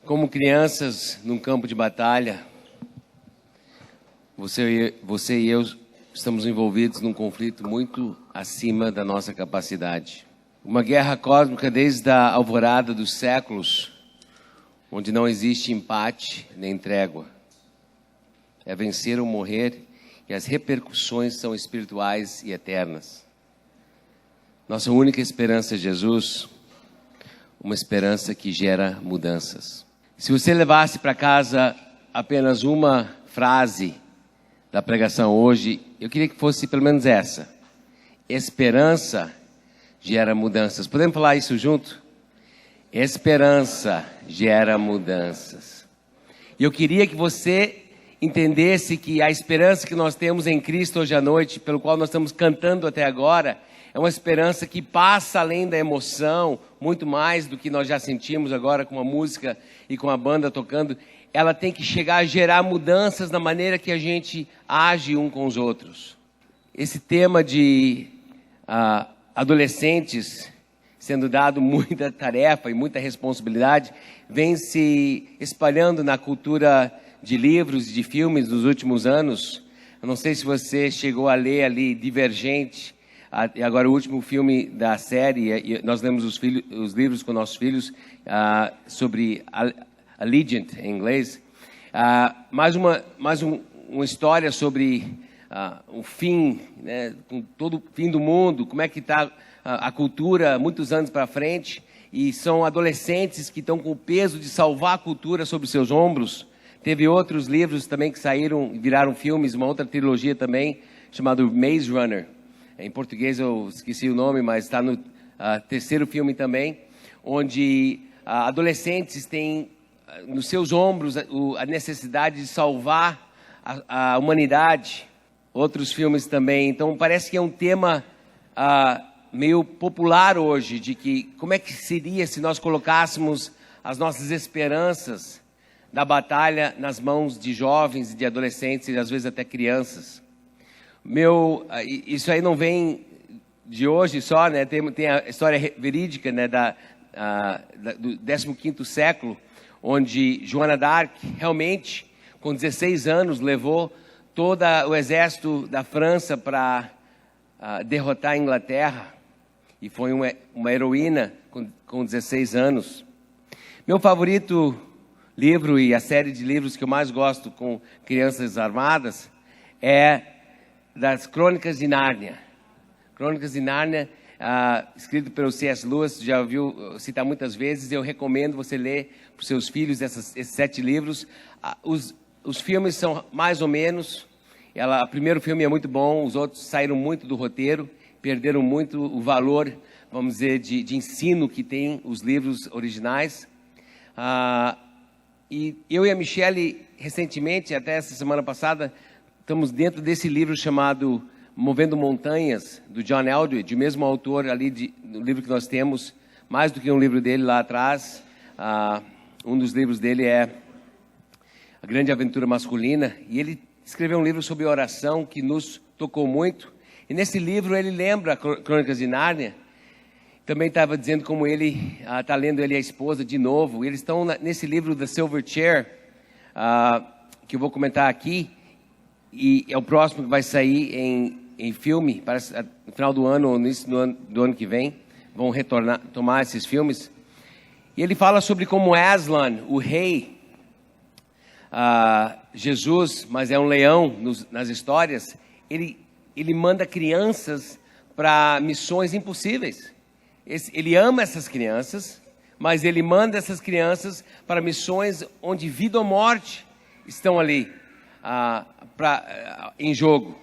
Como crianças num campo de batalha, você e eu estamos envolvidos num conflito muito acima da nossa capacidade. Uma guerra cósmica desde a alvorada dos séculos, onde não existe empate nem trégua. É vencer ou morrer, e as repercussões são espirituais e eternas. Nossa única esperança é Jesus, uma esperança que gera mudanças. Se você levasse para casa apenas uma frase da pregação hoje, eu queria que fosse pelo menos essa: esperança gera mudanças. Podemos falar isso junto? Esperança gera mudanças. E eu queria que você entendesse que a esperança que nós temos em Cristo hoje à noite, pelo qual nós estamos cantando até agora, é uma esperança que passa além da emoção, muito mais do que nós já sentimos agora com a música e com a banda tocando. Ela tem que chegar a gerar mudanças na maneira que a gente age um com os outros. Esse tema de adolescentes sendo dado muita tarefa e muita responsabilidade vem se espalhando na cultura de livros e de filmes nos últimos anos. Eu não sei se você chegou a ler ali Divergente, e agora o último filme da série, e nós lemos os livros com nossos filhos sobre Allegiant, em inglês. Mais uma história sobre o fim, né, com todo o fim do mundo, como é que está a cultura muitos anos para frente, e são adolescentes que estão com o peso de salvar a cultura sobre seus ombros. Teve outros livros também que saíram e viraram filmes, uma outra trilogia também, chamado Maze Runner. Em português eu esqueci o nome, mas está no terceiro filme também, onde adolescentes têm nos seus ombros a necessidade de salvar a humanidade. Outros filmes também. Então parece que é um tema meio popular hoje, de que como é que seria se nós colocássemos as nossas esperanças da batalha nas mãos de jovens e de adolescentes e às vezes até crianças. Isso aí não vem de hoje só, né? Tem a história verídica, né, do 15º século, onde Joana d'Arc realmente, com 16 anos, levou todo o exército da França para derrotar a Inglaterra, e foi uma heroína com 16 anos. Meu favorito livro e a série de livros que eu mais gosto com crianças armadas é das Crônicas de Nárnia. Crônicas de Nárnia, escrito pelo C.S. Lewis, já ouviu citar muitas vezes. Eu recomendo você ler para os seus filhos esses 7 livros. Os filmes são mais ou menos. O primeiro filme é muito bom, os outros saíram muito do roteiro, perderam muito o valor, vamos dizer, de ensino que tem os livros originais. E eu e a Michelle, recentemente, até essa semana passada, estamos dentro desse livro chamado Movendo Montanhas, do John Eldredge, o mesmo autor ali do livro que nós temos, mais do que um livro dele lá atrás. Um dos livros dele é A Grande Aventura Masculina, e ele escreveu um livro sobre oração que nos tocou muito. E nesse livro ele lembra Crônicas de Nárnia. Também estava dizendo como ele está lendo ele e a esposa de novo. Eles estão nesse livro The Silver Chair, que eu vou comentar aqui. E é o próximo que vai sair em filme, parece, no final do ano ou no início do ano que vem. Vão tomar esses filmes. E ele fala sobre como Aslan, o rei, Jesus, mas é um leão nas histórias, ele manda crianças para missões impossíveis. Ele ama essas crianças, mas ele manda essas crianças para missões onde vida ou morte estão ali em jogo.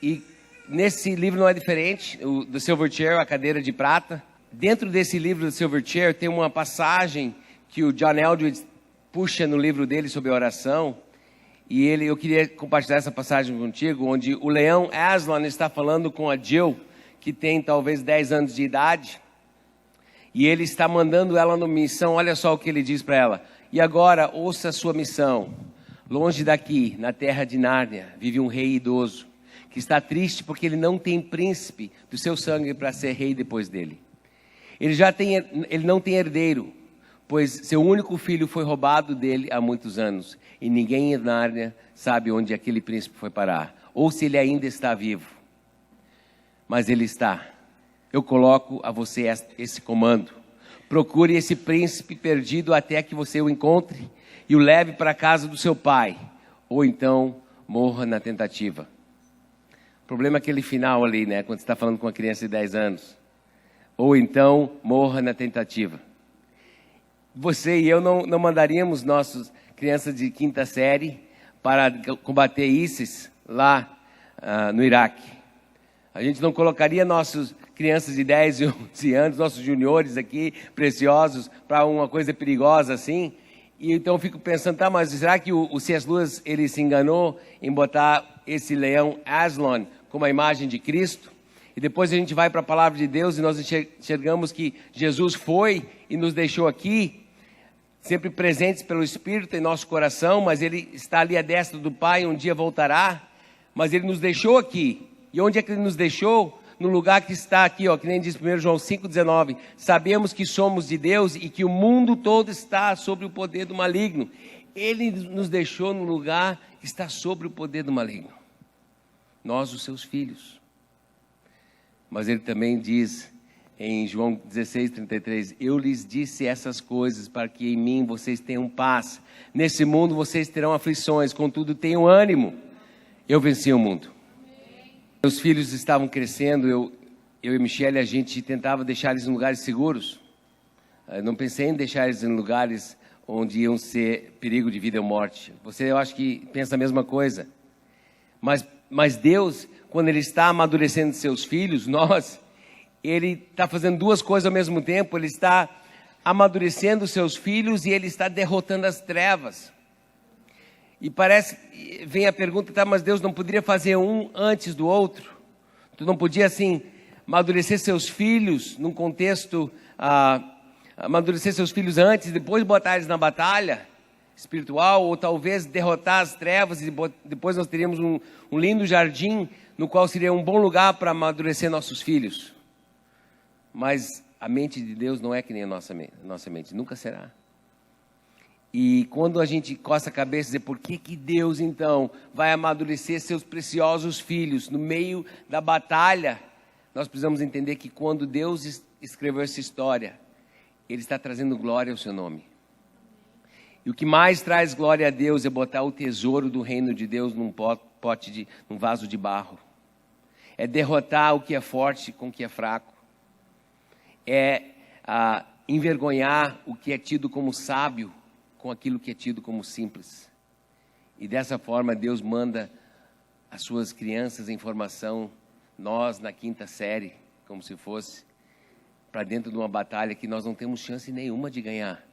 E nesse livro não é diferente, o The Silver Chair, a cadeira de prata. Dentro desse livro, The Silver Chair, tem uma passagem que o John Eldredge puxa no livro dele sobre oração. E eu queria compartilhar essa passagem contigo, onde o leão Aslan está falando com a Jill, que tem talvez 10 anos de idade. E ele está mandando ela numa missão. Olha só o que ele diz para ela: e agora ouça a sua missão. Longe daqui, na terra de Nárnia, vive um rei idoso, que está triste porque ele não tem príncipe do seu sangue para ser rei depois dele. Ele não tem herdeiro, pois seu único filho foi roubado dele há muitos anos, e ninguém em Nárnia sabe onde aquele príncipe foi parar, ou se ele ainda está vivo. Mas ele está. Eu coloco a você esse comando. Procure esse príncipe perdido até que você o encontre e o leve para a casa do seu pai, ou então morra na tentativa. O problema é aquele final ali, né? Quando você está falando com uma criança de 10 anos. Ou então morra na tentativa. Você e eu não mandaríamos nossas crianças de 5ª série para combater ISIS lá no Iraque. A gente não colocaria nossas crianças de 10 e 11 anos, nossos juniores aqui, preciosos, para uma coisa perigosa assim. E então eu fico pensando, tá, mas será que o C.S. Lewis ele se enganou em botar esse leão Aslan como a imagem de Cristo? E depois a gente vai para a palavra de Deus e nós enxergamos que Jesus foi e nos deixou aqui, sempre presentes pelo Espírito em nosso coração, mas Ele está ali à destra do Pai, um dia voltará, mas Ele nos deixou aqui. E onde é que Ele nos deixou? No lugar que está aqui, ó, que nem diz 1 João 5,19, sabemos que somos de Deus e que o mundo todo está sob o poder do maligno. Ele nos deixou no lugar que está sob o poder do maligno. Nós, os seus filhos. Mas ele também diz em João 16:33, eu lhes disse essas coisas para que em mim vocês tenham paz. Nesse mundo vocês terão aflições, contudo tenham ânimo. Eu venci o mundo. Meus filhos estavam crescendo, eu e Michele, a gente tentava deixar eles em lugares seguros. Eu não pensei em deixar eles em lugares onde iam ser perigo de vida ou morte. Você, eu acho que pensa a mesma coisa. Mas Deus, quando Ele está amadurecendo seus filhos, Ele está fazendo duas coisas ao mesmo tempo. Ele está amadurecendo seus filhos e Ele está derrotando as trevas. E vem a pergunta, tá, mas Deus não poderia fazer um antes do outro? Tu não podia, assim, amadurecer seus filhos num contexto, amadurecer seus filhos antes e depois botar eles na batalha espiritual, ou talvez derrotar as trevas e depois nós teríamos um lindo jardim no qual seria um bom lugar para amadurecer nossos filhos. Mas a mente de Deus não é que nem a nossa mente, nunca será. E quando a gente coça a cabeça e diz, por que Deus então vai amadurecer seus preciosos filhos no meio da batalha? Nós precisamos entender que quando Deus escreveu essa história, Ele está trazendo glória ao seu nome. E o que mais traz glória a Deus é botar o tesouro do reino de Deus num vaso de barro. É derrotar o que é forte com o que é fraco. É envergonhar o que é tido como sábio com aquilo que é tido como simples. E dessa forma Deus manda as suas crianças em formação, nós na 5ª série, como se fosse, para dentro de uma batalha que nós não temos chance nenhuma de ganhar.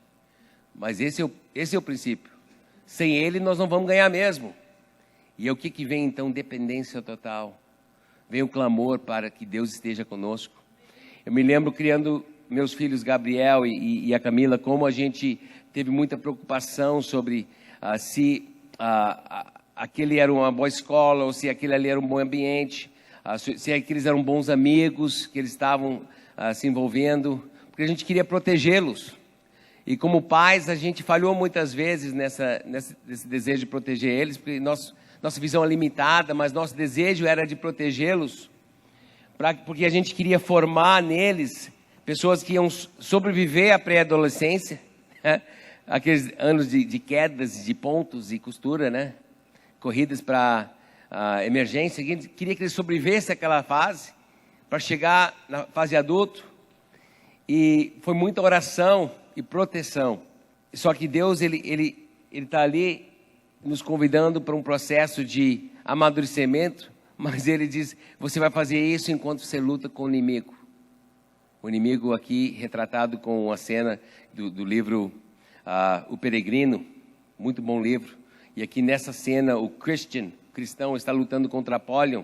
Mas esse é o princípio. Sem Ele nós não vamos ganhar mesmo. E é o que vem então? Dependência total. Vem o clamor para que Deus esteja conosco. Eu me lembro criando meus filhos Gabriel e a Camila, como a gente teve muita preocupação sobre se aquele era uma boa escola, ou se aquele ali era um bom ambiente, se aqueles eram bons amigos que eles estavam se envolvendo, porque a gente queria protegê-los. E como pais, a gente falhou muitas vezes nesse desejo de proteger eles, porque nossa visão é limitada, mas nosso desejo era de protegê-los, porque a gente queria formar neles pessoas que iam sobreviver à pré-adolescência, né? Aqueles anos de quedas, de pontos e costura, né? Corridas para emergência. A gente queria que eles sobrevivessem àquela fase, para chegar na fase adulto. E foi muita oração e proteção. Só que Deus, ele está ali nos convidando para um processo de amadurecimento, mas Ele diz, você vai fazer isso enquanto você luta com o inimigo. O inimigo aqui retratado com uma cena do livro O Peregrino, muito bom livro. E aqui nessa cena o cristão está lutando contra Apollyon,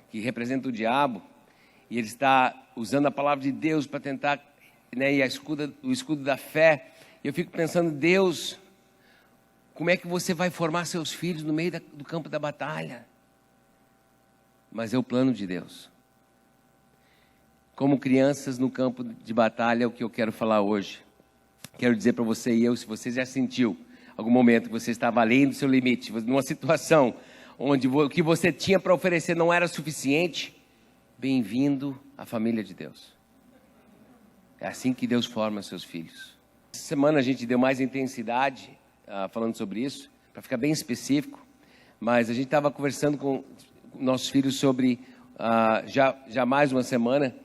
que representa o diabo, e ele está usando a palavra de Deus para tentar, né, e o escudo da fé. E eu fico pensando, Deus, como é que você vai formar seus filhos no meio do campo da batalha? Mas é o plano de Deus. Como crianças no campo de batalha, é o que eu quero falar hoje. quero dizer para você e eu, se você já sentiu algum momento que você estava além do seu limite, numa situação onde o que você tinha para oferecer não era suficiente, bem-vindo à família de Deus. É assim que Deus forma seus filhos. Essa semana a gente deu mais intensidade falando sobre isso, para ficar bem específico, mas a gente estava conversando com nossos filhos sobre, já mais uma semana,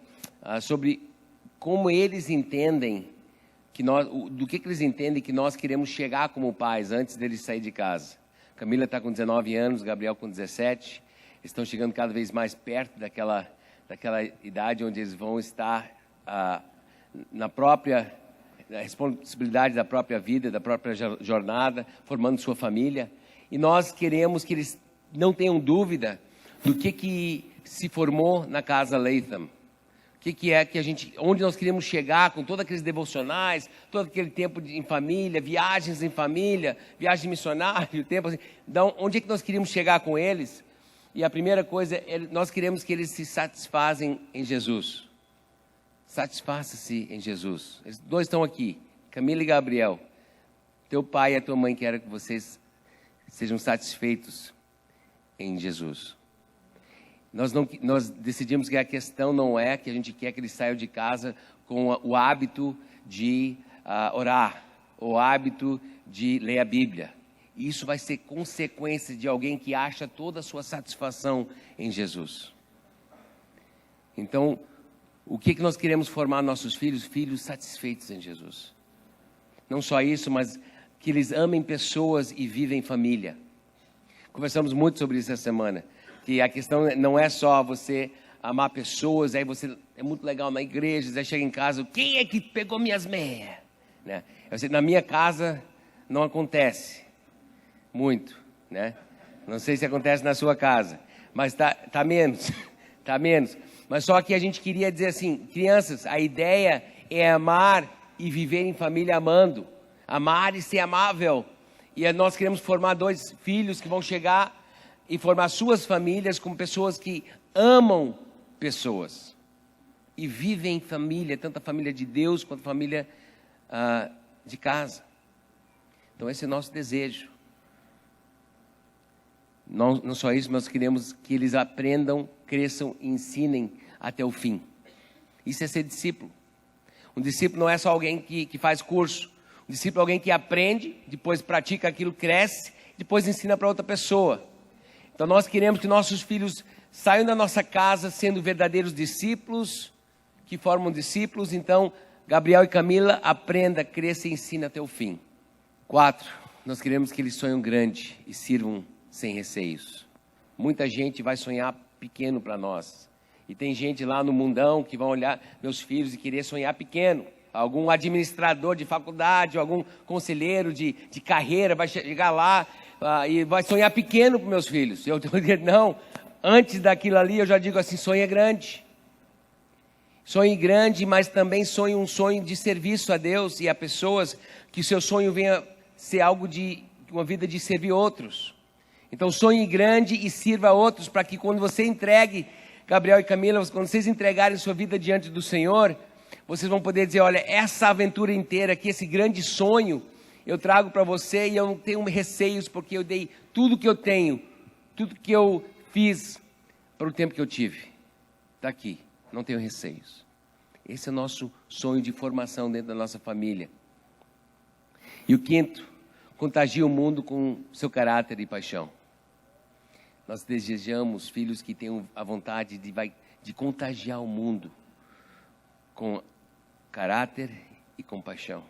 sobre como eles entendem, do que eles entendem que nós queremos chegar como pais antes deles sair de casa. Camila está com 19 anos, Gabriel com 17, estão chegando cada vez mais perto daquela idade onde eles vão estar na responsabilidade da própria vida, da própria jornada, formando sua família. E nós queremos que eles não tenham dúvida do que se formou na casa Latham. O que é que onde nós queremos chegar com todos aqueles devocionais, todo aquele tempo em família, viagens em família, viagem missionária, tempo assim, onde é que nós queríamos chegar com eles? E a primeira coisa, nós queremos que eles se satisfazem em Jesus. Satisfaça-se em Jesus. Os dois estão aqui, Camila e Gabriel. Teu pai e a tua mãe querem que vocês sejam satisfeitos em Jesus. Nós decidimos que a questão não é que a gente quer que eles saiam de casa com o hábito de orar, o hábito de ler a Bíblia. Isso vai ser consequência de alguém que acha toda a sua satisfação em Jesus. Então, o que nós queremos formar nossos filhos? Filhos satisfeitos em Jesus. Não só isso, mas que eles amem pessoas e vivem em família. Conversamos muito sobre isso essa semana. Que a questão não é só você amar pessoas, aí você é muito legal na igreja, aí chega em casa, quem é que pegou minhas meias? Né? Na minha casa não acontece muito, né? Não sei se acontece na sua casa, mas tá menos, tá menos. Mas só que a gente queria dizer assim, crianças, a ideia é amar e viver em família amando, amar e ser amável. E nós queremos formar dois filhos que vão chegar e formar suas famílias com pessoas que amam pessoas e vivem em família, tanto a família de Deus quanto a família de casa. Então esse é o nosso desejo. Não só isso, nós queremos que eles aprendam, cresçam e ensinem até o fim. Isso é ser discípulo. Um discípulo não é só alguém que faz curso. Um discípulo é alguém que aprende, depois pratica aquilo, cresce, depois ensina para outra pessoa. Então nós queremos que nossos filhos saiam da nossa casa sendo verdadeiros discípulos, que formam discípulos. Então, Gabriel e Camila, aprenda, cresça e ensina até o fim. 4, nós queremos que eles sonhem grande e sirvam sem receios. Muita gente vai sonhar pequeno para nós. E tem gente lá no mundão que vai olhar meus filhos e querer sonhar pequeno. Algum administrador de faculdade, algum conselheiro de carreira vai chegar lá e vai sonhar pequeno para meus filhos. Eu digo, não, antes daquilo ali eu já digo assim, sonhe grande. Sonhe grande, mas também sonhe um sonho de serviço a Deus e a pessoas, que o seu sonho venha ser algo de uma vida de servir outros. Então sonhe grande e sirva a outros, para que quando você entregue, Gabriel e Camila, quando vocês entregarem sua vida diante do Senhor, vocês vão poder dizer, olha, essa aventura inteira aqui, esse grande sonho, eu trago para você e eu não tenho receios, porque eu dei tudo que eu tenho, tudo que eu fiz para o tempo que eu tive. Está aqui, não tenho receios. Esse é o nosso sonho de formação dentro da nossa família. E o 5, contagie o mundo com seu caráter e paixão. Nós desejamos filhos que tenham a vontade de contagiar o mundo com caráter e compaixão.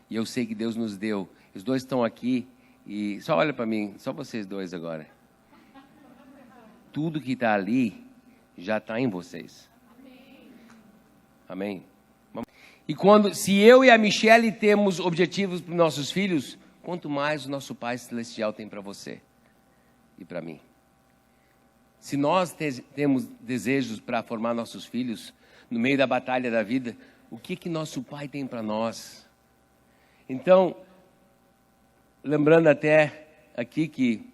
E eu sei que Deus nos deu. Os dois estão aqui e só olha para mim, só vocês dois agora. Tudo que está ali já está em vocês. Amém? E se eu e a Michelle temos objetivos para os nossos filhos, quanto mais o nosso Pai Celestial tem para você e para mim. Se nós temos desejos para formar nossos filhos no meio da batalha da vida, o que nosso Pai tem para nós? Então, lembrando até aqui que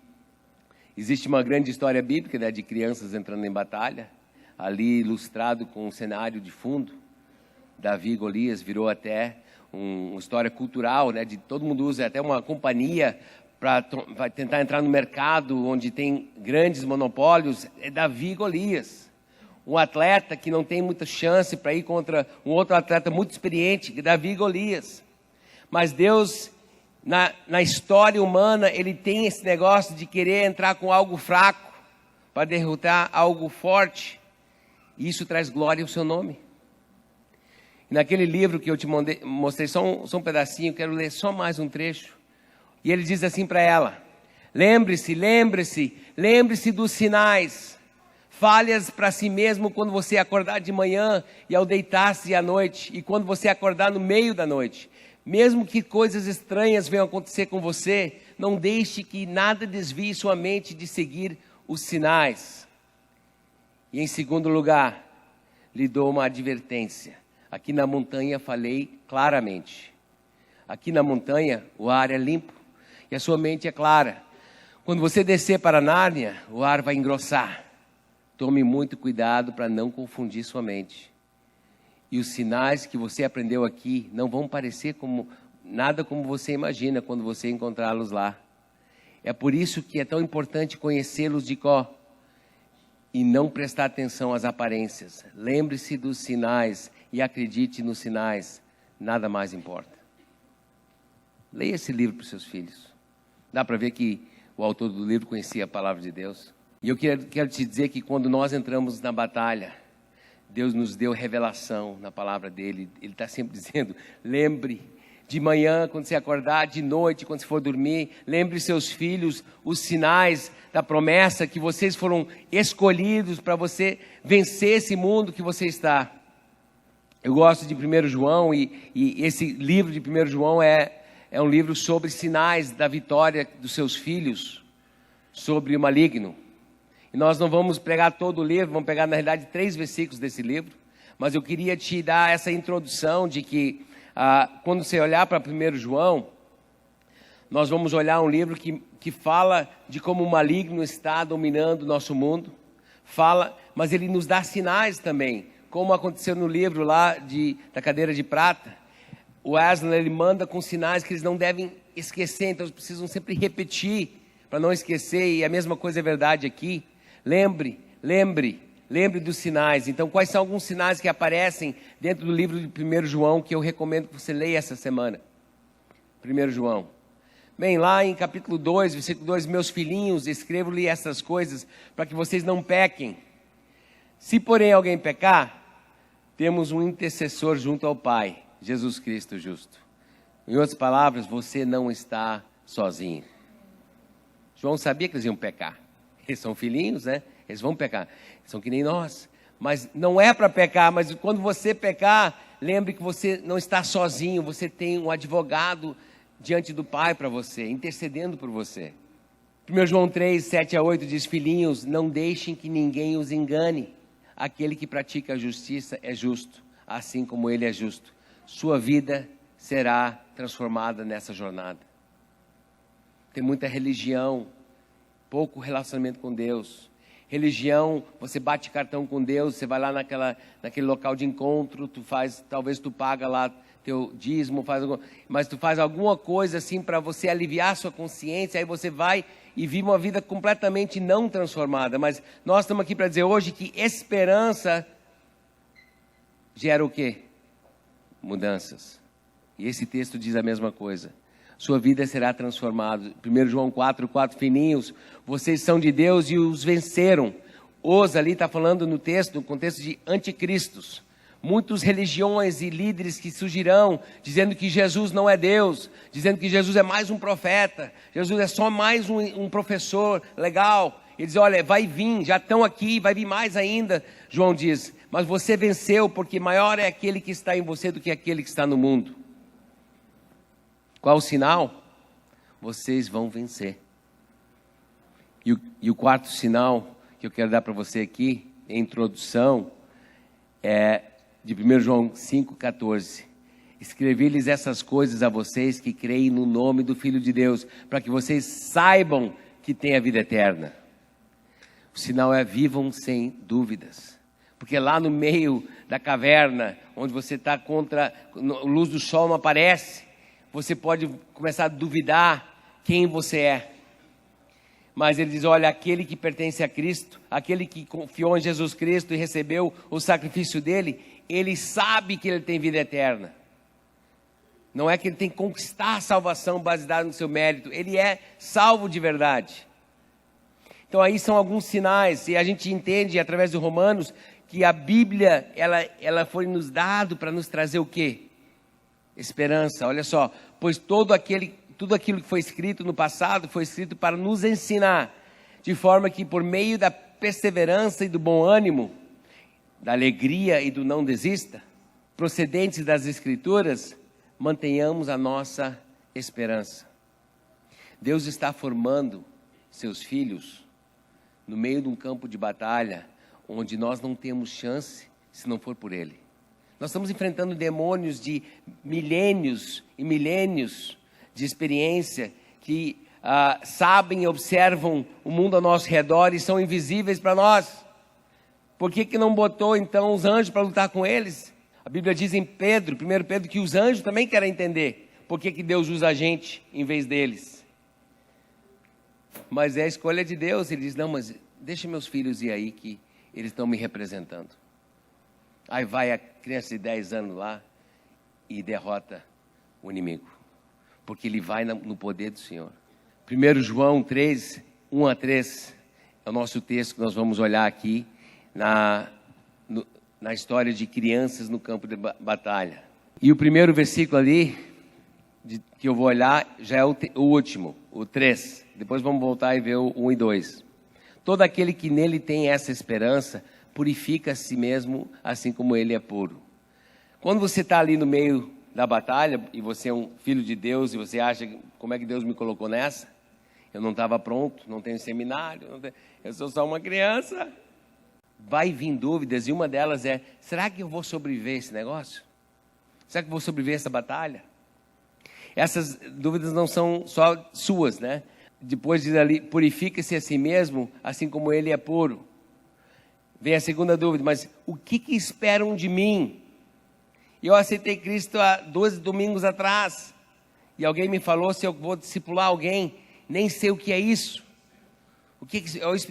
existe uma grande história bíblica, né, de crianças entrando em batalha, ali ilustrado com um cenário de fundo. Davi e Golias virou até uma história cultural, né? De todo mundo usa até uma companhia para tentar entrar no mercado onde tem grandes monopólios, é Davi e Golias. Um atleta que não tem muita chance para ir contra um outro atleta muito experiente, Davi e Golias. Mas Deus, na história humana, Ele tem esse negócio de querer entrar com algo fraco para derrotar algo forte. E isso traz glória ao seu nome. E naquele livro que eu te mostrei, só um pedacinho, quero ler só mais um trecho. E ele diz assim para ela: lembre-se dos sinais. Fale-as para si mesmo quando você acordar de manhã e ao deitar-se à noite, e quando você acordar no meio da noite. Mesmo que coisas estranhas venham acontecer com você, não deixe que nada desvie sua mente de seguir os sinais. E em segundo lugar, lhe dou uma advertência. Aqui na montanha falei claramente. Aqui na montanha o ar é limpo e a sua mente é clara. Quando você descer para Nárnia, o ar vai engrossar. Tome muito cuidado para não confundir sua mente. E os sinais que você aprendeu aqui não vão parecer nada como você imagina quando você encontrá-los lá. É por isso que é tão importante conhecê-los de cor e não prestar atenção às aparências. Lembre-se dos sinais e acredite nos sinais. Nada mais importa. Leia esse livro para os seus filhos. Dá para ver que o autor do livro conhecia a palavra de Deus. E eu quero te dizer que quando nós entramos na batalha, Deus nos deu revelação na palavra dele. Ele está sempre dizendo: lembre de manhã, quando você acordar, de noite, quando você for dormir. Lembre seus filhos os sinais da promessa que vocês foram escolhidos para você vencer esse mundo que você está. Eu gosto de 1 João e esse livro de 1 João é um livro sobre sinais da vitória dos seus filhos sobre o maligno. E nós não vamos pregar todo o livro, vamos pegar na realidade 3 versículos desse livro. Mas eu queria te dar essa introdução de que quando você olhar para 1 João, nós vamos olhar um livro que fala de como o maligno está dominando o nosso mundo. Mas ele nos dá sinais também, como aconteceu no livro lá da cadeira de prata. O Aslan, ele manda com sinais que eles não devem esquecer, então eles precisam sempre repetir para não esquecer, e a mesma coisa é verdade aqui. Lembre dos sinais. Então, quais são alguns sinais que aparecem dentro do livro de 1 João, que eu recomendo que você leia essa semana? 1 João. Bem, lá em capítulo 2, versículo 2, meus filhinhos, escrevo-lhe essas coisas para que vocês não pequem. Se, porém, alguém pecar, temos um intercessor junto ao Pai, Jesus Cristo justo. Em outras palavras, você não está sozinho. João sabia que eles iam pecar. Eles são filhinhos, né? Eles vão pecar. São que nem nós. Mas não é para pecar, mas quando você pecar, lembre que você não está sozinho. Você tem um advogado diante do Pai para você, intercedendo por você. 1 João 3, 7 a 8 diz: filhinhos, não deixem que ninguém os engane. Aquele que pratica a justiça é justo, assim como ele é justo. Sua vida será transformada nessa jornada. Tem muita religião, pouco relacionamento com Deus. Religião, você bate cartão com Deus, você vai lá naquele local de encontro, talvez tu paga lá teu dízimo, mas tu faz alguma coisa assim para você aliviar sua consciência, aí você vai e vive uma vida completamente não transformada. Mas nós estamos aqui para dizer hoje que esperança gera o quê? Mudanças. E esse texto diz a mesma coisa. Sua vida será transformada. 1 João 4, filhinhos, vocês são de Deus e os venceram. Os ali está falando no contexto de anticristos. Muitas religiões e líderes que surgirão, dizendo que Jesus não é Deus, dizendo que Jesus é mais um profeta, Jesus é só mais um professor legal. Ele diz: olha, vai vir, já estão aqui, vai vir mais ainda. João diz: mas você venceu, porque maior é aquele que está em você do que aquele que está no mundo. Qual o sinal? Vocês vão vencer. E o quarto sinal que eu quero dar para você aqui, em introdução, é de 1 João 5,14. Escrevi-lhes essas coisas a vocês que creem no nome do Filho de Deus, para que vocês saibam que têm a vida eterna. O sinal é: vivam sem dúvidas. Porque lá no meio da caverna, onde você está contra a luz do sol não aparece, você pode começar a duvidar quem você é. Mas ele diz, olha, aquele que pertence a Cristo, aquele que confiou em Jesus Cristo e recebeu o sacrifício dele, ele sabe que ele tem vida eterna. Não é que ele tem que conquistar a salvação baseada no seu mérito, ele é salvo de verdade. Então aí são alguns sinais, e a gente entende através de Romanos, que a Bíblia, ela foi nos dado para nos trazer o quê? Esperança, olha só, pois tudo aquilo que foi escrito no passado, foi escrito para nos ensinar, de forma que por meio da perseverança e do bom ânimo, da alegria e do não desista, procedentes das Escrituras, mantenhamos a nossa esperança. Deus está formando seus filhos no meio de um campo de batalha, onde nós não temos chance se não for por Ele. Nós estamos enfrentando demônios de milênios e milênios de experiência que sabem e observam o mundo ao nosso redor e são invisíveis para nós. Por que não botou então os anjos para lutar com eles? A Bíblia diz em 1 Pedro, que os anjos também querem entender por que Deus usa a gente em vez deles. Mas é a escolha de Deus. Ele diz, não, mas deixa meus filhos ir aí que eles estão me representando. Aí vai a criança de 10 anos lá e derrota o inimigo. Porque ele vai no poder do Senhor. 1 João 3, 1-3, é o nosso texto que nós vamos olhar aqui na história de crianças no campo de batalha. E o primeiro versículo ali, que eu vou olhar, já é o último, o 3. Depois vamos voltar e ver o 1 e 2. Todo aquele que nele tem essa esperança, purifica a si mesmo, assim como ele é puro. Quando você está ali no meio da batalha, e você é um filho de Deus, e você acha, como é que Deus me colocou nessa? Eu não estava pronto, não tenho seminário, eu sou só uma criança. Vai vir dúvidas, e uma delas é, será que eu vou sobreviver a esse negócio? Será que eu vou sobreviver a essa batalha? Essas dúvidas não são só suas, né? Depois diz ali, purifica-se a si mesmo, assim como ele é puro. Vem a segunda dúvida, mas o que esperam de mim? Eu aceitei Cristo há 12 domingos atrás, e alguém me falou se eu vou discipular alguém, nem sei o que é isso.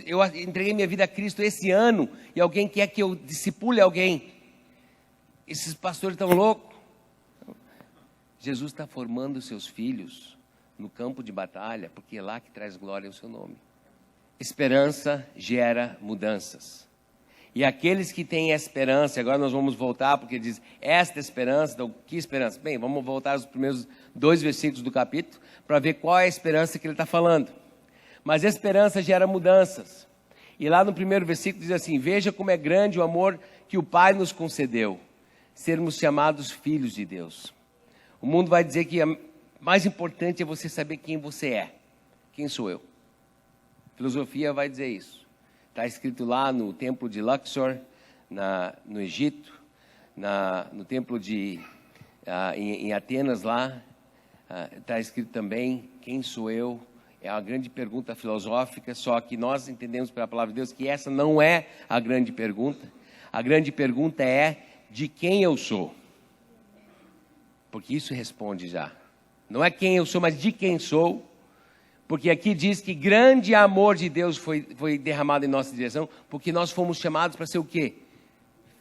Eu entreguei minha vida a Cristo esse ano, e alguém quer que eu discipule alguém. Esses pastores estão loucos. Jesus está formando seus filhos no campo de batalha, porque é lá que traz glória ao seu nome. Esperança gera mudanças. E aqueles que têm esperança, agora nós vamos voltar, porque diz, esta esperança, então que esperança? Bem, vamos voltar aos primeiros 2 versículos do capítulo, para ver qual é a esperança que ele está falando. Mas a esperança gera mudanças. E lá no primeiro versículo diz assim, veja como é grande o amor que o Pai nos concedeu, sermos chamados filhos de Deus. O mundo vai dizer que mais importante é você saber quem você é. Quem sou eu? A filosofia vai dizer isso. Está escrito lá no templo de Luxor, no Egito, no templo em Atenas lá, está escrito também, quem sou eu? É uma grande pergunta filosófica, só que nós entendemos pela palavra de Deus que essa não é a grande pergunta. A grande pergunta é de quem eu sou. Porque isso responde já. Não é quem eu sou, mas de quem sou. Porque aqui diz que grande amor de Deus foi derramado em nossa direção, porque nós fomos chamados para ser o quê?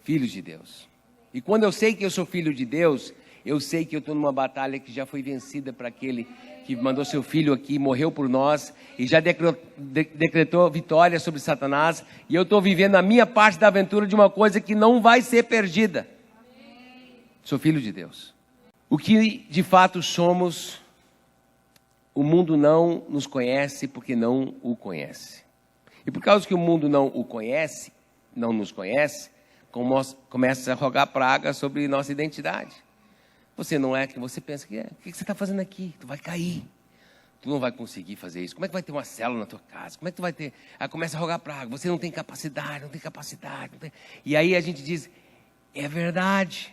Filhos de Deus. E quando eu sei que eu sou filho de Deus, eu sei que eu estou numa batalha que já foi vencida para aquele que mandou seu filho aqui, morreu por nós, e já decretou vitória sobre Satanás, e eu estou vivendo a minha parte da aventura de uma coisa que não vai ser perdida. Sou filho de Deus. O que de fato somos, o mundo não nos conhece porque não o conhece. E por causa que o mundo não o conhece, não nos conhece, começa a rogar praga sobre nossa identidade. Você não é que você pensa que é. O que você está fazendo aqui? Tu vai cair. Tu não vai conseguir fazer isso. Como é que vai ter uma célula na tua casa? Como é que tu vai ter... Aí começa a rogar praga. Você não tem capacidade, não tem capacidade. Não tem... E aí a gente diz, é verdade.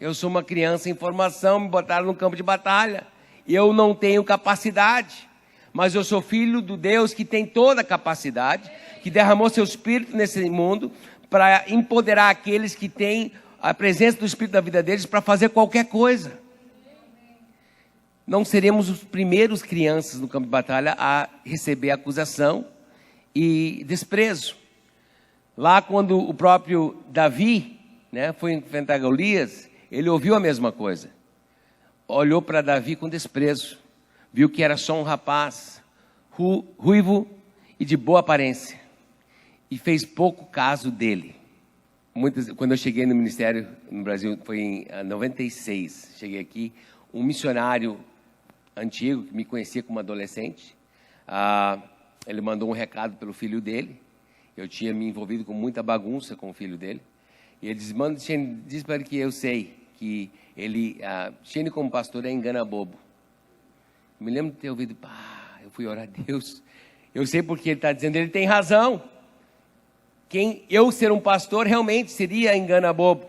Eu sou uma criança em formação, me botaram no campo de batalha. Eu não tenho capacidade. Mas eu sou filho do Deus que tem toda a capacidade, que derramou seu espírito nesse mundo para empoderar aqueles que têm a presença do Espírito na vida deles para fazer qualquer coisa. Não seremos os primeiros crianças no campo de batalha a receber acusação e desprezo. Lá quando o próprio Davi, né, foi enfrentar Golias, ele ouviu a mesma coisa. Olhou para Davi com desprezo. Viu que era só um rapaz ruivo e de boa aparência. E fez pouco caso dele. Quando eu cheguei no ministério no Brasil, foi em 96, cheguei aqui, um missionário antigo, que me conhecia como adolescente, ele mandou um recado pelo filho dele. Eu tinha me envolvido com muita bagunça com o filho dele. E ele diz para ele que eu sei que ele, Shane como pastor é engana bobo. Me lembro de ter ouvido, eu fui orar a Deus. Eu sei porque ele está dizendo, ele tem razão. Eu ser um pastor realmente seria engana bobo.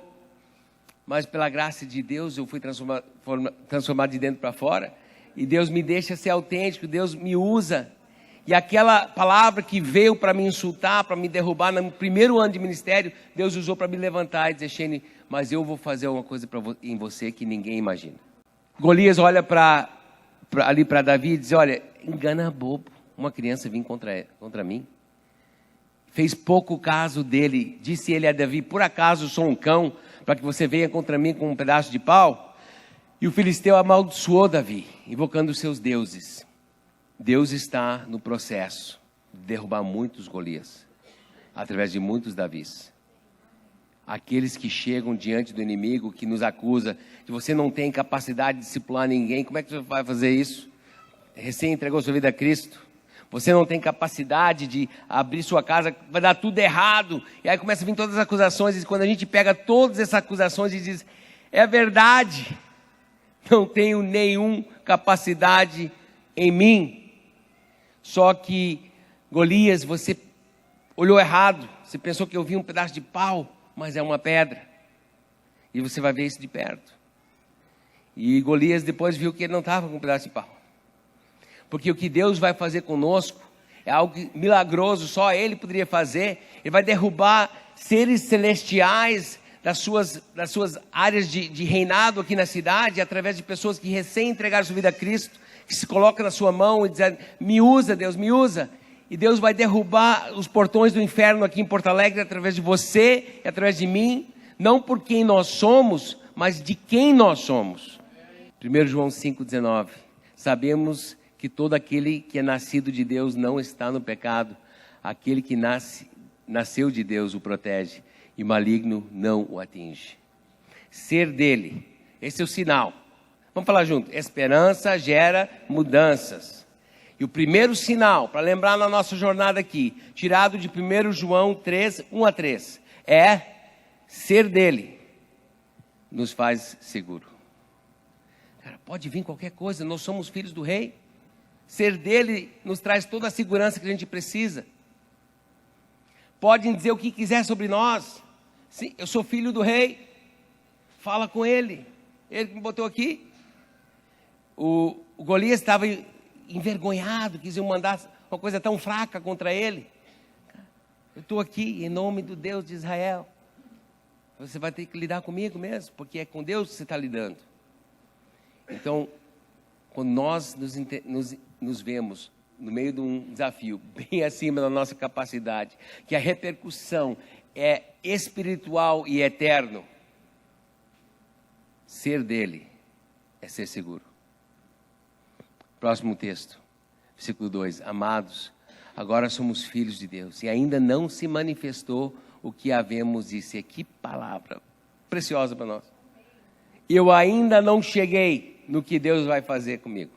Mas pela graça de Deus eu fui transformado de dentro para fora. E Deus me deixa ser autêntico, Deus me usa. E aquela palavra que veio para me insultar, para me derrubar no primeiro ano de ministério, Deus usou para me levantar e dizer, Shane, mas eu vou fazer uma coisa em você que ninguém imagina. Golias olha ali para Davi e diz, olha, engana bobo, uma criança vir contra mim. Fez pouco caso dele, disse ele a Davi, por acaso sou um cão, para que você venha contra mim com um pedaço de pau? E o filisteu amaldiçoou Davi, invocando os seus deuses. Deus está no processo de derrubar muitos Golias, através de muitos Davis. Aqueles que chegam diante do inimigo, que nos acusa, que você não tem capacidade de discipular ninguém, como é que você vai fazer isso? Recém entregou sua vida a Cristo. Você não tem capacidade de abrir sua casa, vai dar tudo errado. E aí começa a vir todas as acusações, e quando a gente pega todas essas acusações e diz, é verdade, não tenho nenhuma capacidade em mim. Só que, Golias, você olhou errado, você pensou que eu vi um pedaço de pau, mas é uma pedra. E você vai ver isso de perto. E Golias depois viu que ele não estava com um pedaço de pau. Porque o que Deus vai fazer conosco é algo milagroso, só Ele poderia fazer. Ele vai derrubar seres celestiais das suas áreas de reinado aqui na cidade, através de pessoas que recém entregaram sua vida a Cristo, que se colocam na sua mão e dizem, me usa Deus, me usa. E Deus vai derrubar os portões do inferno aqui em Porto Alegre, através de você e através de mim, não por quem nós somos, mas de quem nós somos. 1 João 5,19, sabemos que todo aquele que é nascido de Deus não está no pecado. Aquele que nasceu de Deus o protege e o maligno não o atinge. Ser dele, esse é o sinal. Vamos falar junto. Esperança gera mudanças. E o primeiro sinal, para lembrar na nossa jornada aqui, tirado de 1 João 3, 1-3, é ser dele nos faz seguro. Cara, pode vir qualquer coisa, nós somos filhos do rei. Ser dele nos traz toda a segurança que a gente precisa. Podem dizer o que quiser sobre nós. Sim, eu sou filho do rei. Fala com ele. Ele que me botou aqui. O Golias estava envergonhado, quis mandar uma coisa tão fraca contra ele. Eu estou aqui em nome do Deus de Israel. Você vai ter que lidar comigo mesmo, porque é com Deus que você está lidando. Então, quando nós nos vemos no meio de um desafio bem acima da nossa capacidade, que a repercussão é espiritual e eterno, ser dele é ser seguro. Próximo texto, versículo 2. Amados, agora somos filhos de Deus e ainda não se manifestou o que havemos de ser. Que palavra preciosa para nós. Eu ainda não cheguei no que Deus vai fazer comigo.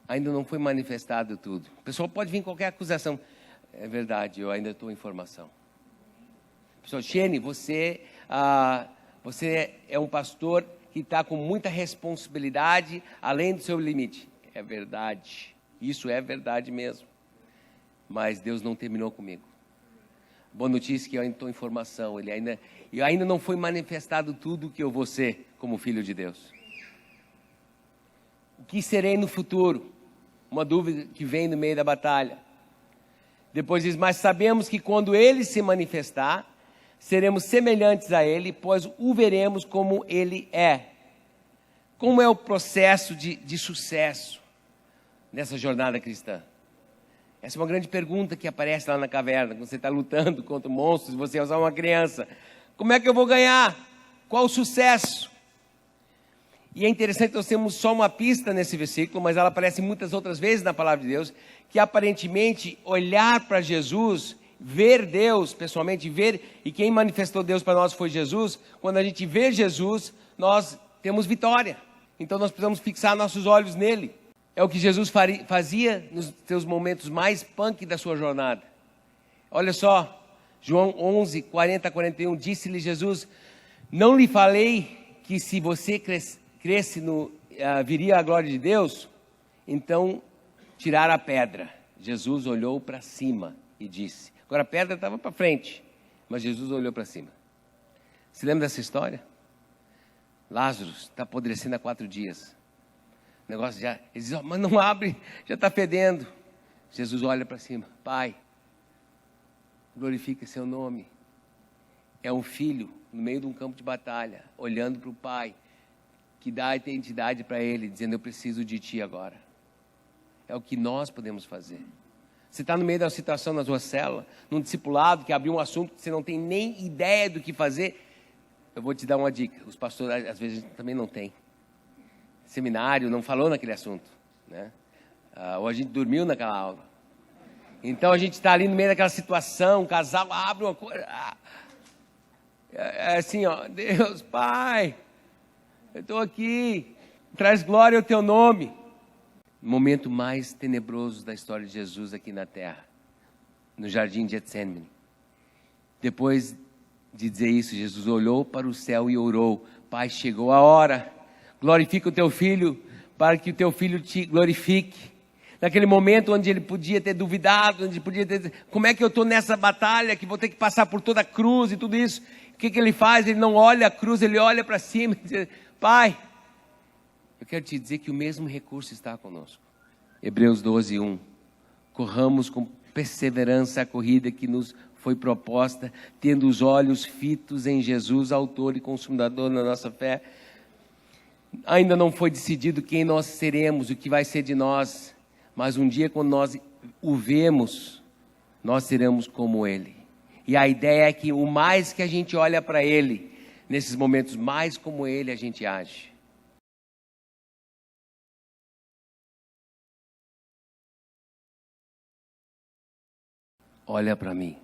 Ainda não foi manifestado tudo. O pessoal pode vir qualquer acusação. É verdade, eu ainda estou em formação. Pessoal, Shane, você é um pastor que está com muita responsabilidade, além do seu limite. É verdade, isso é verdade mesmo. Mas Deus não terminou comigo. Boa notícia que eu ainda estou em formação. E ainda não foi manifestado tudo que eu vou ser como filho de Deus. O que serei no futuro? Uma dúvida que vem no meio da batalha. Depois diz, mas sabemos que quando ele se manifestar, seremos semelhantes a ele, pois o veremos como ele é. Como é o processo de sucesso nessa jornada cristã? Essa é uma grande pergunta que aparece lá na caverna, quando você está lutando contra monstros, você é só uma criança. Como é que eu vou ganhar? Qual o sucesso? E é interessante, nós temos só uma pista nesse versículo, mas ela aparece muitas outras vezes na palavra de Deus, que aparentemente olhar para Jesus, ver Deus pessoalmente, ver, e quem manifestou Deus para nós foi Jesus. Quando a gente vê Jesus, nós temos vitória. Então nós precisamos fixar nossos olhos nele. É o que Jesus fazia nos seus momentos mais punk da sua jornada. Olha só, João 11, 40 a 41, disse-lhe Jesus, não lhe falei que se você cresce viria a glória de Deus? Então, tirar a pedra. Jesus olhou para cima e disse. Agora a pedra estava para frente, mas Jesus olhou para cima. Se lembra dessa história? Lázaro está apodrecendo há 4 dias. O negócio já, ele diz, mas não abre, já está fedendo. Jesus olha para cima, Pai, glorifica seu nome. É um filho no meio de um campo de batalha, olhando para o Pai, que dá a identidade para ele, dizendo, eu preciso de ti agora. É o que nós podemos fazer. Você está no meio da situação na sua célula, num discipulado que abriu um assunto que você não tem nem ideia do que fazer. Eu vou te dar uma dica, os pastores às vezes também não têm. Seminário não falou naquele assunto, né? Ou a gente dormiu naquela aula. Então a gente está ali no meio daquela situação, o casal abre uma coisa. É assim, ó, Deus, Pai, eu estou aqui, traz glória ao teu nome. Momento mais tenebroso da história de Jesus aqui na terra, no jardim de Getsemane. Depois de dizer isso, Jesus olhou para o céu e orou, Pai, chegou a hora, glorifica o teu filho, para que o teu filho te glorifique. Naquele momento onde ele podia ter duvidado, onde podia ter, como é que eu estou nessa batalha, que vou ter que passar por toda a cruz e tudo isso, o que ele faz? Ele não olha a cruz, ele olha para cima e diz, Pai, eu quero te dizer que o mesmo recurso está conosco. Hebreus 12, 1. Corramos com perseverança a corrida que nos foi proposta, tendo os olhos fitos em Jesus, autor e consumador da nossa fé. Ainda não foi decidido quem nós seremos, o que vai ser de nós, mas um dia quando nós o vemos, nós seremos como Ele. E a ideia é que o mais que a gente olha para Ele, nesses momentos, mais como Ele a gente age. Olha para mim.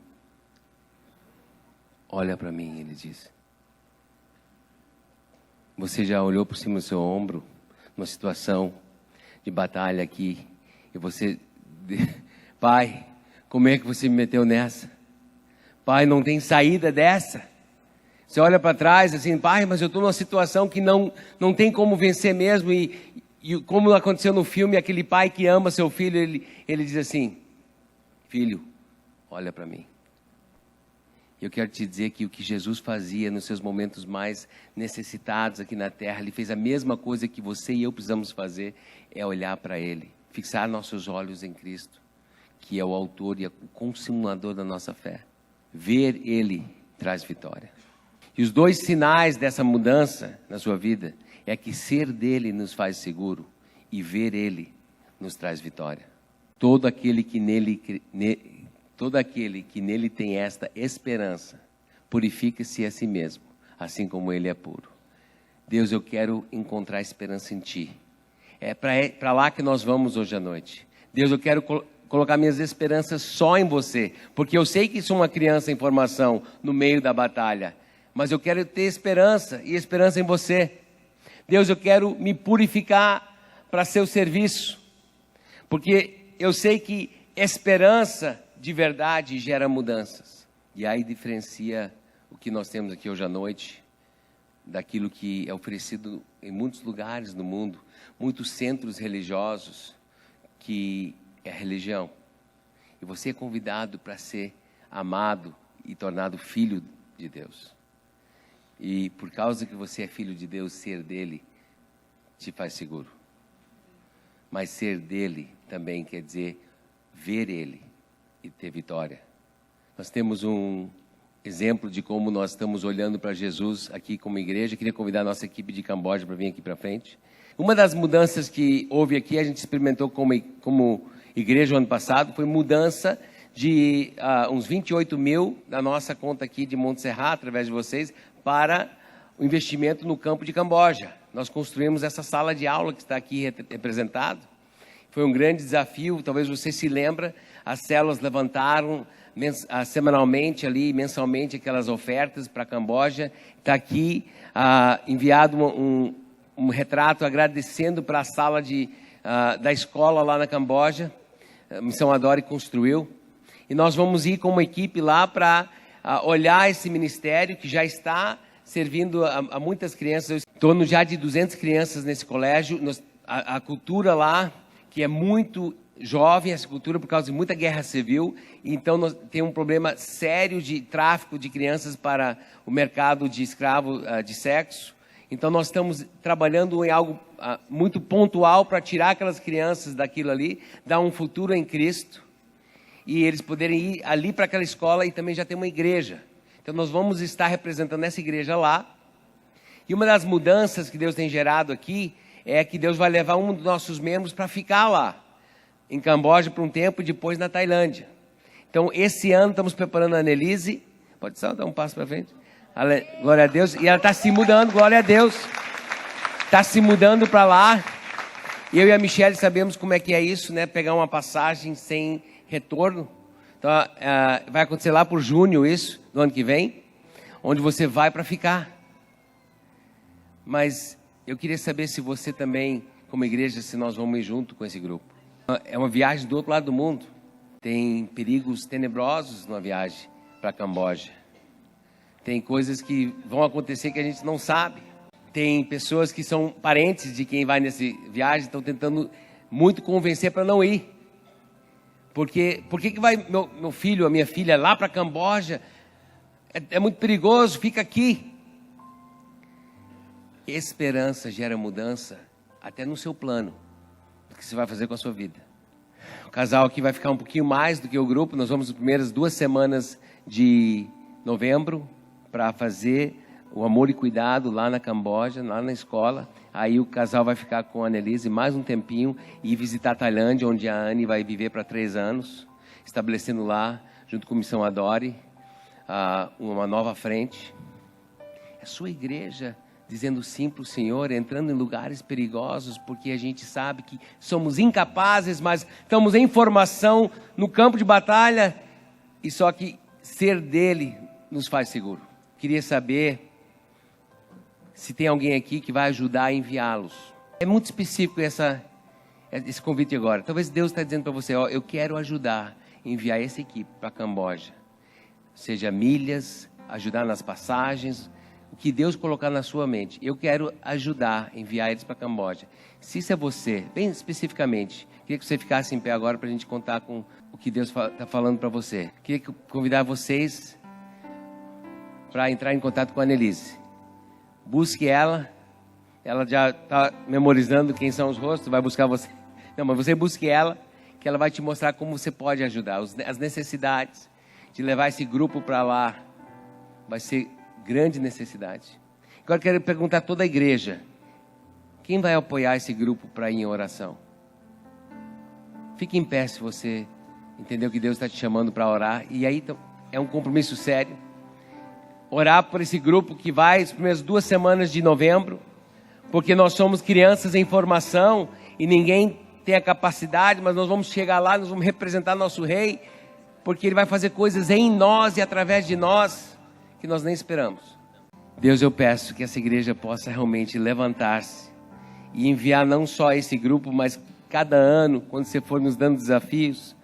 Olha para mim, ele disse. Você já olhou por cima do seu ombro, numa situação de batalha aqui, e você, Pai, como é que você me meteu nessa? Pai, não tem saída dessa. Você olha para trás assim, Pai, mas eu estou numa situação que não tem como vencer mesmo. E como aconteceu no filme, aquele pai que ama seu filho, ele diz assim, filho, olha para mim. Eu quero te dizer que o que Jesus fazia nos seus momentos mais necessitados aqui na terra, Ele fez a mesma coisa que você e eu precisamos fazer, é olhar para Ele, fixar nossos olhos em Cristo, que é o autor e o consumador da nossa fé. Ver Ele traz vitória. E os 2 sinais dessa mudança na sua vida é que ser dele nos faz seguro e ver Ele nos traz vitória. Todo aquele que nele tem esta esperança, purifica-se a si mesmo, assim como Ele é puro. Deus, eu quero encontrar esperança em Ti. É para lá que nós vamos hoje à noite. Deus, eu quero colocar minhas esperanças só em Você, porque eu sei que sou uma criança em formação no meio da batalha, mas eu quero ter esperança e esperança em Você. Deus, eu quero me purificar para Seu serviço, porque eu sei que esperança de verdade gera mudanças. E aí diferencia o que nós temos aqui hoje à noite daquilo que é oferecido em muitos lugares no mundo, muitos centros religiosos, que é a religião. E você é convidado para ser amado e tornado filho de Deus. E por causa que você é filho de Deus, ser dele te faz seguro. Mas ser dele também quer dizer ver ele e ter vitória. Nós temos um exemplo de como nós estamos olhando para Jesus aqui como igreja. Queria convidar a nossa equipe de Camboja para vir aqui para frente. Uma das mudanças que houve aqui, a gente experimentou como igreja o ano passado, foi mudança de uns 28 mil da nossa conta aqui de Montserrat, através de vocês, para o investimento no campo de Camboja. Nós construímos essa sala de aula que está aqui representado. Foi um grande desafio, talvez você se lembre, as células levantaram semanalmente ali, mensalmente, aquelas ofertas para Camboja. Está aqui enviado um retrato agradecendo para a sala da escola lá na Camboja. A Missão Adore construiu. E nós vamos ir com uma equipe lá para olhar esse ministério que já está servindo a muitas crianças. Em torno já de 200 crianças nesse colégio. A cultura lá, que é muito jovem, essa cultura por causa de muita guerra civil. Então nós tem um problema sério de tráfico de crianças para o mercado de escravo de sexo. Então nós estamos trabalhando em algo muito pontual para tirar aquelas crianças daquilo ali, dar um futuro em Cristo. E eles poderem ir ali para aquela escola e também já tem uma igreja. Então nós vamos estar representando essa igreja lá. E uma das mudanças que Deus tem gerado aqui é que Deus vai levar um dos nossos membros para ficar lá, em Camboja por um tempo e depois na Tailândia. Então esse ano estamos preparando a Annelise. Pode só dar um passo para frente? Glória a Deus. E ela está se mudando, glória a Deus. Está se mudando para lá. Eu e a Michelle sabemos como é que é isso, né? Pegar uma passagem sem retorno. Então, vai acontecer lá por junho isso, do ano que vem, onde você vai para ficar. Mas eu queria saber se você também, como igreja, se nós vamos ir junto com esse grupo. É uma viagem do outro lado do mundo. Tem perigos tenebrosos numa viagem para Camboja. Tem coisas que vão acontecer que a gente não sabe. Tem pessoas que são parentes de quem vai nessa viagem, estão tentando muito convencer para não ir. Porque por que vai meu filho, a minha filha lá para Camboja? É muito perigoso, fica aqui. Esperança gera mudança até no seu plano, do que você vai fazer com a sua vida. O casal aqui vai ficar um pouquinho mais do que o grupo. Nós vamos nas primeiras 2 semanas de novembro para fazer o amor e cuidado lá na Camboja, lá na escola. Aí o casal vai ficar com a Annelise mais um tempinho e visitar a Tailândia, onde a Anne vai viver para 3 anos, estabelecendo lá, junto com a Missão Adore, uma nova frente. É a sua igreja dizendo sim para o Senhor, entrando em lugares perigosos, porque a gente sabe que somos incapazes, mas estamos em formação no campo de batalha, e só que ser dele nos faz seguro. Queria saber se tem alguém aqui que vai ajudar a enviá-los. É muito específico esse convite agora. Talvez Deus está dizendo para você, eu quero ajudar a enviar essa equipe para Camboja. Seja milhas, ajudar nas passagens, o que Deus colocar na sua mente. Eu quero ajudar a enviar eles para Camboja. Se isso é você, bem especificamente, queria que você ficasse em pé agora para a gente contar com o que Deus está falando para você. Queria convidar vocês para entrar em contato com a Annelise. Busque ela já está memorizando quem são os rostos, vai buscar você. Não, mas você busque ela, que ela vai te mostrar como você pode ajudar, as necessidades de levar esse grupo para lá. Vai ser grande necessidade. Agora eu quero perguntar a toda a igreja, quem vai apoiar esse grupo para ir em oração? Fique em pé se você entendeu que Deus está te chamando para orar. E aí é um compromisso sério. Orar por esse grupo que vai as primeiras 2 semanas de novembro, porque nós somos crianças em formação e ninguém tem a capacidade, mas nós vamos chegar lá, nós vamos representar nosso rei, porque ele vai fazer coisas em nós e através de nós que nós nem esperamos. Deus, eu peço que essa igreja possa realmente levantar-se e enviar não só esse grupo, mas cada ano, quando você for nos dando desafios,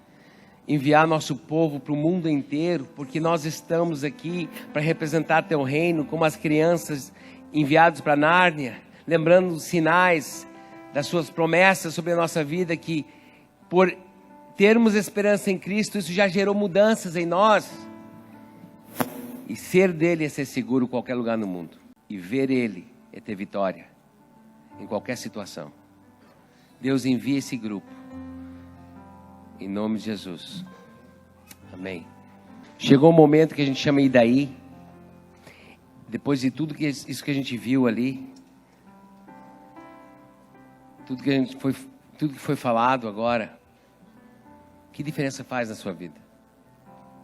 enviar nosso povo para o mundo inteiro, porque nós estamos aqui para representar teu reino, como as crianças enviadas para Nárnia, lembrando os sinais das suas promessas sobre a nossa vida, que por termos esperança em Cristo, isso já gerou mudanças em nós. E ser dele é ser seguro em qualquer lugar no mundo. E ver ele é ter vitória em qualquer situação. Deus envia esse grupo. Em nome de Jesus. Amém. Chegou um momento que a gente chama e daí. Depois de tudo isso que a gente viu ali, tudo que foi falado agora, que diferença faz na sua vida?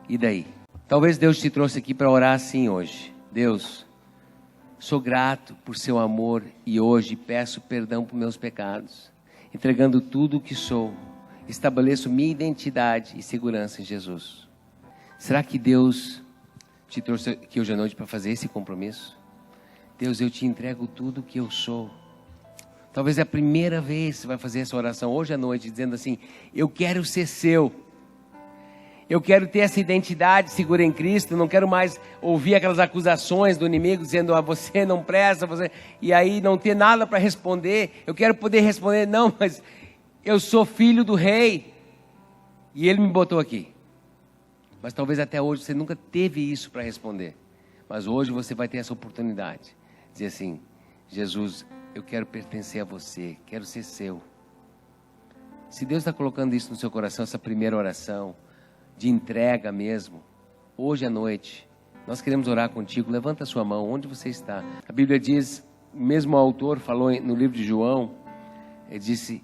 E daí? Talvez Deus te trouxe aqui para orar assim hoje. Deus, sou grato por seu amor e hoje peço perdão por meus pecados. Entregando tudo o que sou, estabeleço minha identidade e segurança em Jesus. Será que Deus te trouxe aqui hoje à noite para fazer esse compromisso? Deus, eu te entrego tudo o que eu sou. Talvez é a primeira vez que você vai fazer essa oração hoje à noite, dizendo assim, eu quero ser seu. Eu quero ter essa identidade segura em Cristo, não quero mais ouvir aquelas acusações do inimigo dizendo, você não presta, e aí não ter nada para responder. Eu quero poder responder, não, mas eu sou filho do rei e ele me botou aqui. Mas talvez até hoje você nunca teve isso para responder. Mas hoje você vai ter essa oportunidade. Dizer assim, Jesus, eu quero pertencer a você, quero ser seu. Se Deus está colocando isso no seu coração, essa primeira oração, de entrega mesmo, hoje à noite, nós queremos orar contigo. Levanta a sua mão, onde você está. A Bíblia diz, mesmo o autor falou no livro de João, ele disse,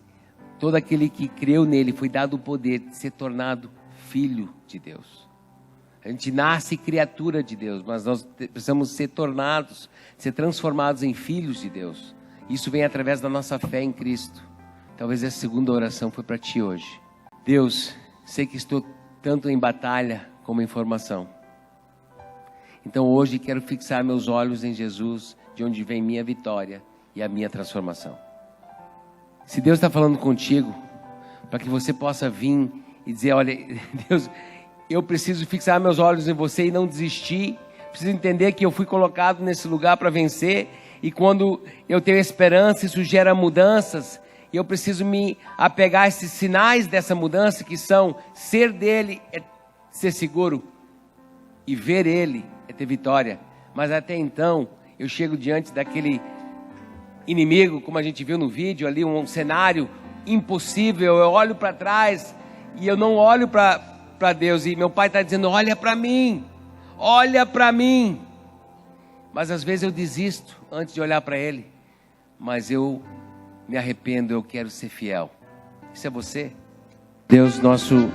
todo aquele que creu nele foi dado o poder de ser tornado filho de Deus. A gente nasce criatura de Deus, mas nós precisamos ser tornados, ser transformados em filhos de Deus. Isso vem através da nossa fé em Cristo. Talvez essa segunda oração foi para ti hoje. Deus, sei que estou tanto em batalha como em formação. Então hoje quero fixar meus olhos em Jesus, de onde vem minha vitória e a minha transformação. Se Deus está falando contigo, para que você possa vir e dizer, olha, Deus, eu preciso fixar meus olhos em você e não desistir. Preciso entender que eu fui colocado nesse lugar para vencer. E quando eu tenho esperança, isso gera mudanças. E eu preciso me apegar a esses sinais dessa mudança, que são ser dele é ser seguro e ver ele é ter vitória. Mas até então, eu chego diante daquele inimigo, como a gente viu no vídeo ali, um cenário impossível. Eu olho para trás e eu não olho para Deus. E meu pai está dizendo, olha para mim, olha para mim. Mas às vezes eu desisto antes de olhar para ele. Mas eu me arrependo, eu quero ser fiel. Isso é você? Deus, nosso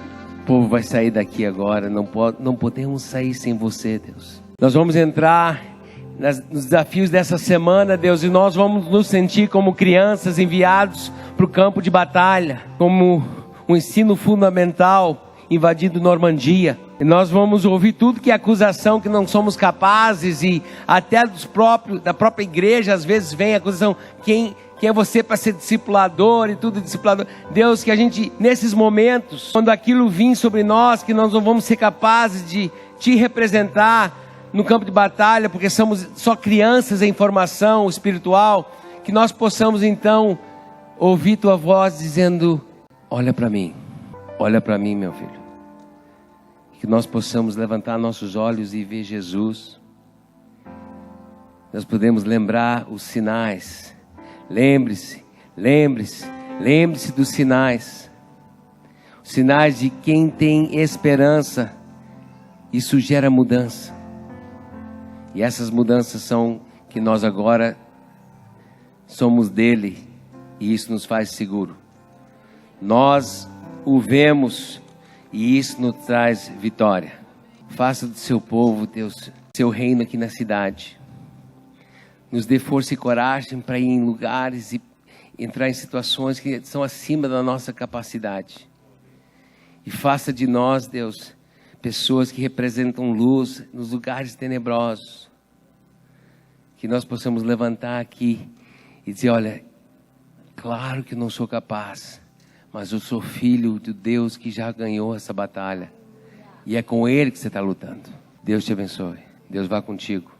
povo vai sair daqui agora. Não podemos sair sem você, Deus. Nós vamos entrar nos desafios dessa semana, Deus, e nós vamos nos sentir como crianças enviados para o campo de batalha, como um ensino fundamental invadindo Normandia. E nós vamos ouvir tudo que é acusação, que não somos capazes, e até da própria igreja às vezes vem a acusação, quem é você para ser discipulador e tudo discipulador. Deus, que a gente, nesses momentos, quando aquilo vir sobre nós, que nós não vamos ser capazes de te representar no campo de batalha, porque somos só crianças em formação espiritual, que nós possamos então ouvir tua voz dizendo, olha para mim, meu filho. Que nós possamos levantar nossos olhos e ver Jesus. Nós podemos lembrar os sinais. Lembre-se dos sinais. Os sinais de quem tem esperança. Isso gera mudança. E essas mudanças são que nós agora somos dele. E isso nos faz seguro. Nós o vemos e isso nos traz vitória. Faça do seu povo, Deus, seu reino aqui na cidade. Nos dê força e coragem para ir em lugares e entrar em situações que são acima da nossa capacidade. E faça de nós, Deus, pessoas que representam luz nos lugares tenebrosos. Que nós possamos levantar aqui e dizer, olha, claro que não sou capaz, mas eu sou filho de Deus que já ganhou essa batalha. E é com Ele que você está lutando. Deus te abençoe. Deus vá contigo.